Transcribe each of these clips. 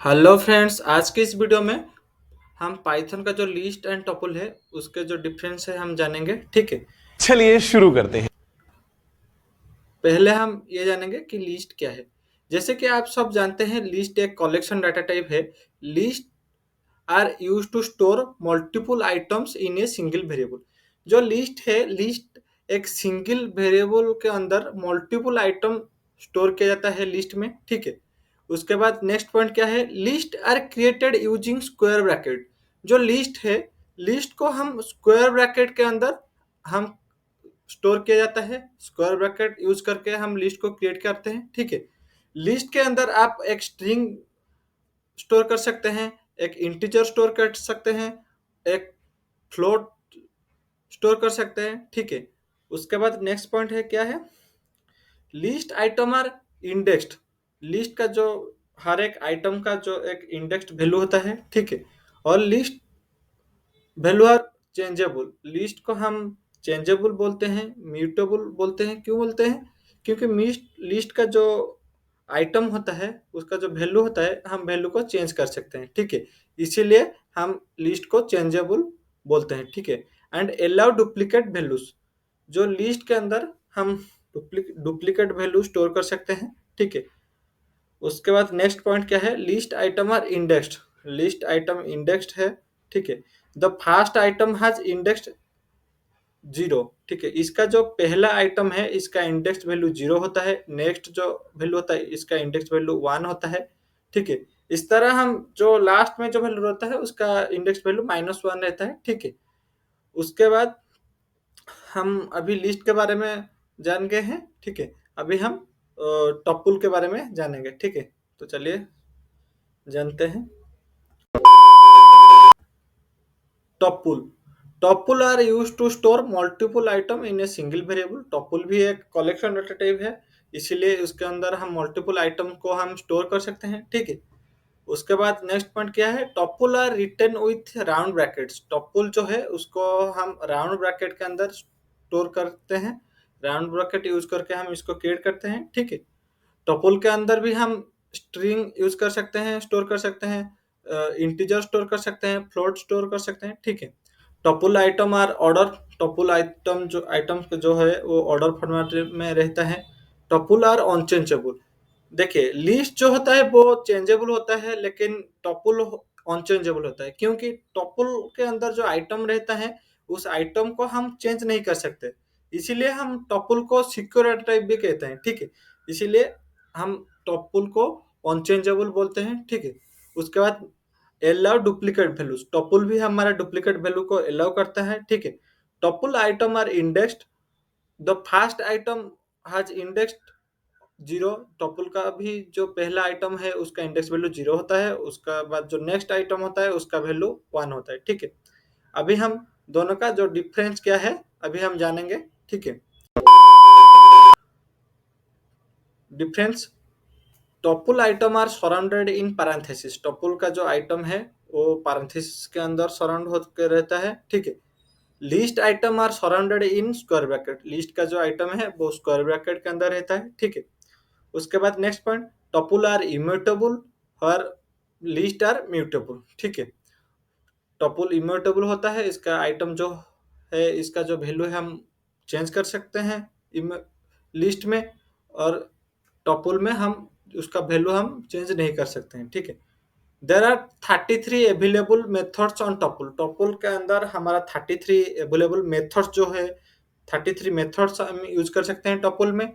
Hello friends, आज की इस वीडियो में हम पाइथन का जो लिस्ट एंड टपल है उसके जो डिफरेंस है हम जानेंगे। ठीक है। चलिए शुरू करते हैं। पहले हम ये जानेंगे कि लिस्ट क्या है। जैसे कि आप सब जानते हैं, लिस्ट एक कलेक्शन डाटा टाइप है। List are use to store multiple items in a single variable. जो लिस्ट है, लिस्ट एक सिंगल वेरिएबल के अंदर मल्टीपल आइटम स्टोर किया जाता है लिस्ट में। ठीक है। उसके बाद नेक्स्ट पॉइंट क्या है, list are created using square bracket. जो लिस्ट है, लिस्ट को हम स्क्वायर ब्रैकेट के अंदर हम स्टोर किया जाता है। स्क्वायर ब्रैकेट यूज करके हम लिस्ट को क्रिएट करते हैं। ठीक है। लिस्ट के अंदर आप एक स्ट्रिंग स्टोर कर सकते हैं, एक इंटीजर स्टोर कर सकते हैं, एक फ्लोट स्टोर कर सकते हैं। ठीक है। उसके बाद नेक्स्ट पॉइंट है क्या है, list item are indexed. List का जो हर एक आइटम का जो एक इंडेक्स्ड वैल्यू होता है। ठीक है। और list value are changeable. List को हम चेंजेबल बोलते हैं, म्यूटेबल बोलते हैं। क्यों बोलते हैं? क्योंकि लिस्ट लिस्ट का जो आइटम होता है उसका जो वैल्यू होता है, हम वैल्यू को चेंज कर सकते हैं। ठीक है। इसीलिए हम लिस्ट को चेंजेबल बोलते हैं। ठीक है। And allow duplicate values. जो लिस्ट के अंदर हम डुप्लीकेट वैल्यू स्टोर कर सकते हैं। ठीक है। उसके बाद नेक्स्ट पॉइंट क्या है, list item are indexed. List item indexed है। ठीक है। The first item has indexed zero. ठीक है। इसका जो पहला आइटम है इसका इंडेक्स वैल्यू जीरो होता है। नेक्स्ट जो वैल्यू होता है इसका इंडेक्स वैल्यू वन होता है। ठीक है। इस तरह हम जो लास्ट में जो वैल्यू रहता है उसका इंडेक्स वैल्यू -1 रहता है। ठीक है। उसके बाद हम अभी लिस्ट के बारे में जान गए हैं। ठीक है। अभी हम टप्पल के बारे में जानेंगे। ठीक है। तो चलिए जानते हैं। Tuple tuple are use to store multiple item in a single variable. Tuple भी एक कलेक्शन डाटा टाइप है, इसीलिए उसके अंदर हम मल्टीपल आइटम को हम स्टोर कर सकते हैं। ठीक है। उसके बाद नेक्स्ट पॉइंट क्या है, tuple are written with round brackets. Tuple जो है उसको हम राउंड ब्रैकेट के अंदर स्टोर करते हैं। राउंड ब्रैकेट यूज करके हम इसको क्रिएट करते हैं। ठीक है। टपल के अंदर भी हम स्ट्रिंग यूज कर सकते हैं, स्टोर कर सकते हैं, इंटीजर स्टोर कर सकते हैं, फ्लोट स्टोर कर सकते हैं। ठीक है। Tuple item are order. Tuple item जो आइटम्स जो है वो ऑर्डर फॉर्मेट में रहता है। Tuple are unchangeable. देखिए, लिस्ट जो होता है वो चेंजेबल होता है, लेकिन टपल अनचेंजेबल होता है, क्योंकि टपल के अंदर जो आइटम रहता है उस आइटम को हम चेंज नहीं कर सकते। इसीलिए हम टपल को सिक्योर टाइप भी कहते हैं। ठीक है। इसीलिए हम टपल को अनचेंजेबल बोलते हैं। ठीक है। उसके बाद अलाउ डुप्लीकेट वैल्यूज। टपल भी हमारा डुप्लीकेट वैल्यू को अलाउ करता है। ठीक है। Tuple item are indexed. The first item has indexed zero. Tuple का भी जो पहला आइटम है उसका इंडेक्स वैल्यू जीरो होता है। उसका बाद जो नेक्स्ट आइटम होता है उसका वैल्यू वन होता है। ठीक है। अभी हम दोनों का जो डिफरेंस क्या है अभी हम जानेंगे। ठीक है। Difference, tuple item are surrounded in parenthesis. Tuple का जो आइटम है वो पैरेंथेसिस के अंदर सराउंड होकर रहता है। ठीक है। List item are surrounded in square bracket. List का जो आइटम है वो स्क्वायर ब्रैकेट के अंदर रहता है। ठीक है। उसके बाद next point, tuple are immutable और लिस्ट आर म्यूटेबल। ठीक है। टपल इम्यूटेबल होता है, इसका आइटम जो है इसका जो वैल्यू है हम चेंज कर सकते हैं लिस्ट में, और टपल में हम उसका वैल्यू हम चेंज नहीं कर सकते हैं। ठीक है। There are 33 available methods on tuple. Tuple के अंदर हमारा 33 अवेलेबल मेथड्स जो है, 33 मेथड्स हम यूज कर सकते हैं टपल में।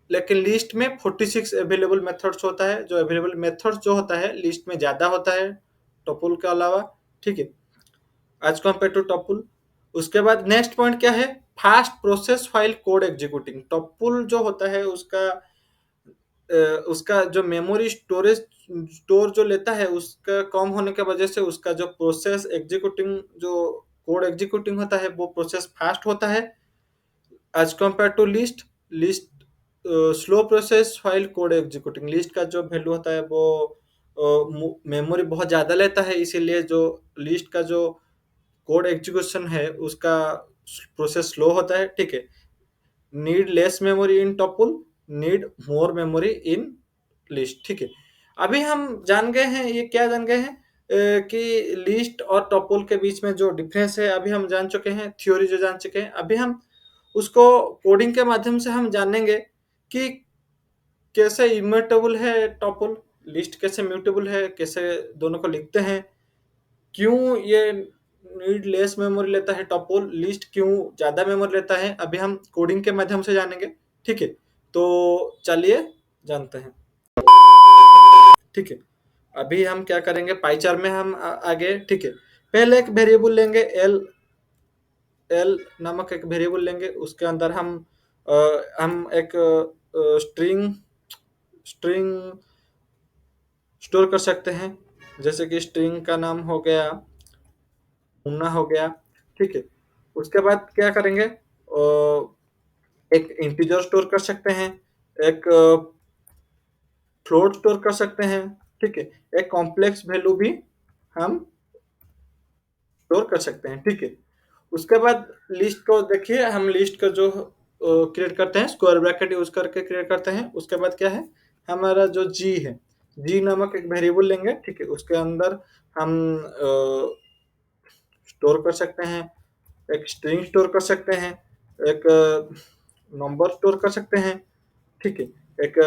लेकिन लिस्ट में 46 अवेलेबल मेथड्स होता है। जो अवेलेबल मेथड्स जो होता है लिस्ट में ज़्यादा होता है टपल के अलावा। ठीक है। As compare to tuple. उसके बाद नेक्स्ट पॉइंट क्या है, fast process file code executing. Tuple जो होता है उसका जो मेमोरी स्टोरेज स्टोर जो लेता है उसका कम होने की वजह से उसका जो प्रोसेस एग्जीक्यूटिंग जो कोड एग्जीक्यूटिंग होता है वो प्रोसेस फास्ट होता है as compare to list. List slow process file code executing. List का जो वैल्यू होता है वो मेमोरी बहुत ज़्यादा लेता है, इसीलिए जो लिस्ट का जो कोड एग्जीक्यूशन है उसका प्रोसेस स्लो होता है। ठीक है। Need less memory in tuple, need more memory in list. ठीक है। अभी हम जान गए हैं, ये क्या जान गए हैं कि लिस्ट और टॉपुल के बीच में जो डिफरेंस है अभी हम जान चुके हैं, थ्योरी जो जान चुके हैं। अभी हम उसको कोडिंग के माध्यम से हम जानेंगे कि कैसे इम्यूटेबल है टॉपुल, लिस्ट कैसे म्यूटेबल है, कैसे दोनों को लिखते हैं, क्यों ये नीड लेस मेमोरी लेता है टॉपुल, लिस्ट क्यों ज़्यादा मेमोरी लेता है, अभी हम कोडिंग के माध्यम से जानेंगे। ठीक है, तो चलिए जानते हैं। ठीक है, अभी हम क्या करेंगे, पाइचार में हम आगे। ठीक है, पहले एक वेरिएबल लेंगे एल, एल नामक एक वेरिएबल लेंगे, उसके अंदर हम एक स्ट्रिंग स्ट्रिंग स्टोर कर सकते हैं। जैसे कि स्ट्रिंग का नाम हो गया मुन्ना हो गया। ठीक है, उसके बाद क्या करेंगे, एक इंटीजर स्टोर कर सकते हैं, एक फ्लोट स्टोर कर सकते हैं। ठीक है, एक कॉम्प्लेक्स वैल्यू भी हम स्टोर कर सकते हैं। ठीक है, उसके बाद लिस्ट को देखिए, हम लिस्ट का जो क्रिएट करते हैं स्क्वायर ब्रैकेट यूज करके क्रिएट करते हैं। उसके बाद क्या है, हमारा जो जी है, जी नामक एक वेरिएबल लेंगे। ठीक है, उसके अंदर हम स्टोर कर सकते हैं, एक स्ट्रिंग स्टोर कर सकते हैं, एक नंबर स्टोर कर सकते हैं। ठीक है, एक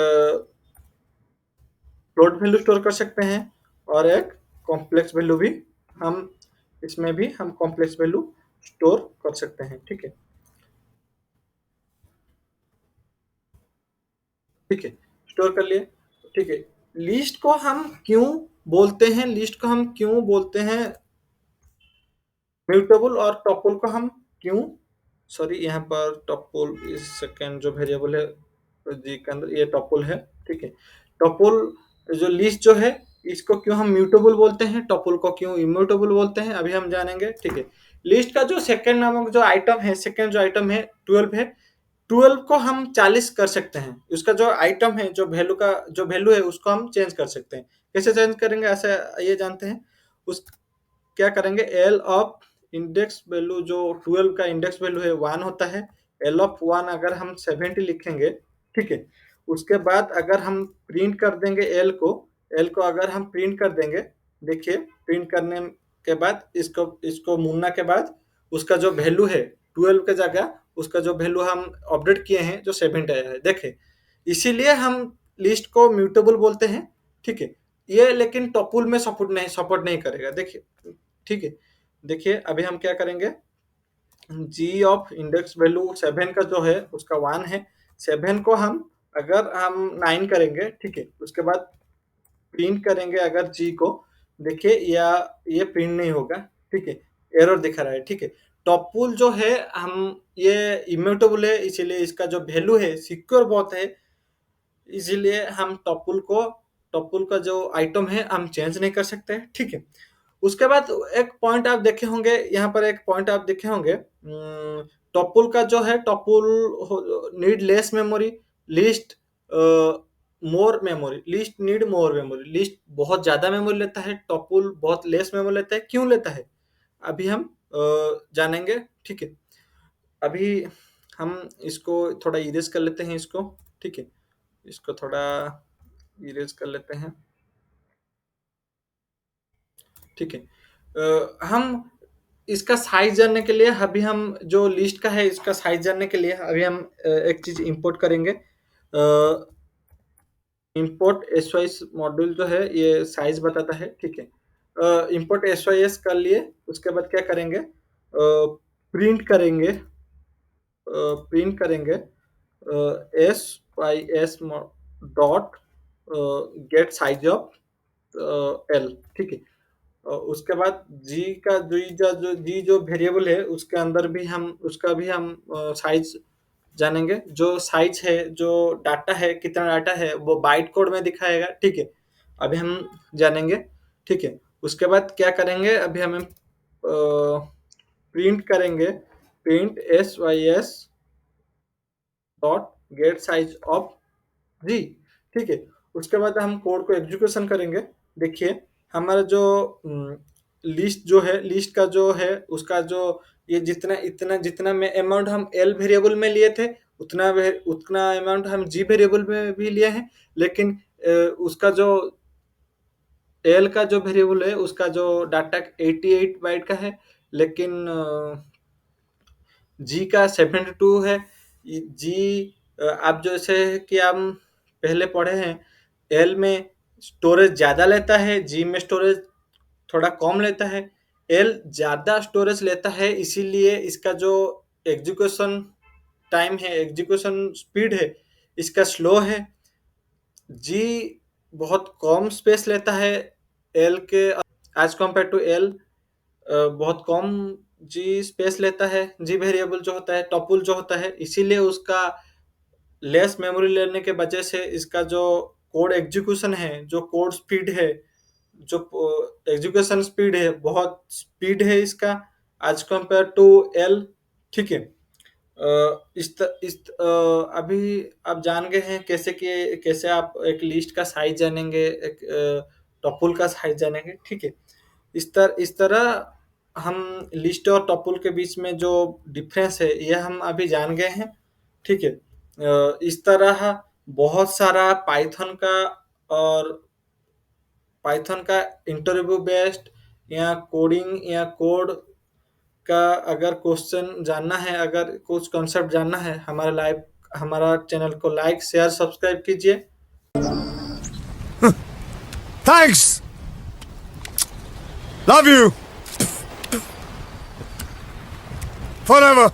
फ्लोट वैल्यू स्टोर कर सकते हैं, और एक कॉम्प्लेक्स वैल्यू भी हम इसमें भी हम कॉम्प्लेक्स वैल्यू स्टोर कर सकते हैं। ठीक है, ठीक है, स्टोर कर लिए। ठीक है, लिस्ट को हम क्यों बोलते हैं, लिस्ट को हम क्यों बोलते हैं म्यूटेबल, और टॉपल को हम क्यों, सॉरी यहाँ पर टॉपल इस सेकेंड जो वेरिएबल है जी के अंदर ये टॉपल है। ठीक है, टॉपल जो लिस्ट जो है इसको क्यों हम म्यूटेबल बोलते हैं, टॉपल को क्यों इम्यूटेबल बोलते हैं, अभी हम जानेंगे। ठीक है, लिस्ट का जो सेकेंड नामक जो आइटम है, सेकेंड जो आइटम है 12 है, 12 को हम 40 कर सकते हैं। उसका जो आइटम है, जो वैल्यू का जो वैल्यू है उसको हम चेंज कर सकते हैं। कैसे चेंज करेंगे ऐसे ये जानते हैं। उस क्या करेंगे, एल ऑफ इंडेक्स वैल्यू, जो 12 का इंडेक्स वैल्यू है 1 होता है, एल ऑफ 1 अगर हम 70 लिखेंगे। ठीक है, उसके बाद अगर हम प्रिंट कर देंगे एल को, एल को अगर हम प्रिंट कर देंगे, देखिए प्रिंट करने के बाद इसको इसको मुड़ना के बाद उसका जो वैल्यू है 12 के जगह उसका जो वैल्यू हम अपडेट किए हैं जो 70 आया है, देखे, इसीलिए हम लिस्ट को म्यूटेबल बोलते हैं। ठीक है, ये लेकिन टॉपुल में सपोर्ट नहीं करेगा, देखिए। ठीक है, देखिए अभी हम क्या करेंगे, जी ऑफ इंडेक्स वैल्यू 7 का जो है उसका 1 है, 7 को हम अगर हम 9 करेंगे। ठीक है, उसके बाद प्रिंट करेंगे अगर जी को, देखिए या ये प्रिंट नहीं होगा। ठीक है, एरर दिखा रहा है। ठीक है, टॉपुल जो है हम ये इम्यूटेबल है, इसीलिए इसका जो वैल्यू है सिक्योर बहुत है, इसीलिए हम टॉपुल का जो आइटम है हम चेंज नहीं कर सकते। ठीक है, उसके बाद एक पॉइंट आप देखे होंगे, यहाँ पर एक पॉइंट आप देखे होंगे, टॉपुल का जो है tuple need less memory, list more memory, list need more memory, list बहुत ज्यादा मेमोरी लेता है, टॉपुल बहुत लेस मेमोरी लेता है। क्यों लेता है अभी हम जानेंगे। ठीक है, अभी हम इसको थोड़ा इरेज कर लेते हैं इसको। ठीक है, इसको थोड़ा इरेज कर लेते हैं। ठीक है, हम इसका साइज जानने के लिए, अभी हम जो लिस्ट का है इसका साइज जानने के लिए अभी हम एक चीज इंपोर्ट करेंगे। इंपोर्ट एस वाई मॉड्यूल जो है ये साइज बताता है। ठीक है, इंपोर्ट एस वाई एस कर लिए, उसके बाद क्या करेंगे, प्रिंट करेंगे, प्रिंट करेंगे S Y S dot get size of L. ठीक है, उसके बाद जी का जो वेरिएबल है उसके अंदर भी हम उसका भी हम साइज जानेंगे। जो साइज है, जो डाटा है, कितना डाटा है वो बाइट कोड में दिखाएगा। ठीक है, अभी हम जानेंगे। ठीक है, उसके बाद क्या करेंगे, अभी हमें प्रिंट करेंगे, print S Y S dot get size of जी। ठीक है, उसके बाद हम कोड को एग्जीक्यूशन करेंगे। देखिए हमारा जो लिस्ट जो है, लिस्ट का जो है उसका जो ये जितना इतना जितना में अमाउंट हम एल वेरिएबल में लिए थे उतना अमाउंट हम जी वेरिएबल में भी लिए हैं, लेकिन उसका जो एल का जो वेरिएबल है उसका जो डाटा 88 बाइट का है, लेकिन जी का 72 है। जी आप जैसे कि हम पहले पढ़े हैं, एल में स्टोरेज ज़्यादा लेता है, जी में स्टोरेज थोड़ा कम लेता है। एल ज़्यादा स्टोरेज लेता है, इसीलिए इसका जो एग्जीक्यूशन टाइम है, एग्जीक्यूशन स्पीड है, इसका स्लो है। जी बहुत कम स्पेस लेता है एल के एज कम्पेयर टू एल, बहुत कम जी स्पेस लेता है। जी वेरिएबल जो होता है, टपल जो होता है, इसीलिए उसका लेस मेमोरी लेने के वजह से इसका जो कोड एग्जीक्यूशन है, जो कोड स्पीड है, जो एग्जीक्यूशन स्पीड है, बहुत स्पीड है इसका एज कम्पेयर टू एल। ठीक है। अभी आप जान गए हैं कैसे आप एक लिस्ट का साइज जानेंगे, एक टपल का साइज जानेंगे। ठीक है। इस तरह हम लिस्ट और टपल के बीच में जो डिफरेंस है ये हम अभी जान गए हैं। ठीक है। इस तरह बहुत सारा और पाइथन का इंटरव्यू बेस्ड या कोडिंग या कोड का अगर क्वेश्चन जानना है, अगर कुछ कॉन्सेप्ट जानना है, हमारा चैनल को लाइक शेयर सब्सक्राइब कीजिए। Thanks! Love you! Forever!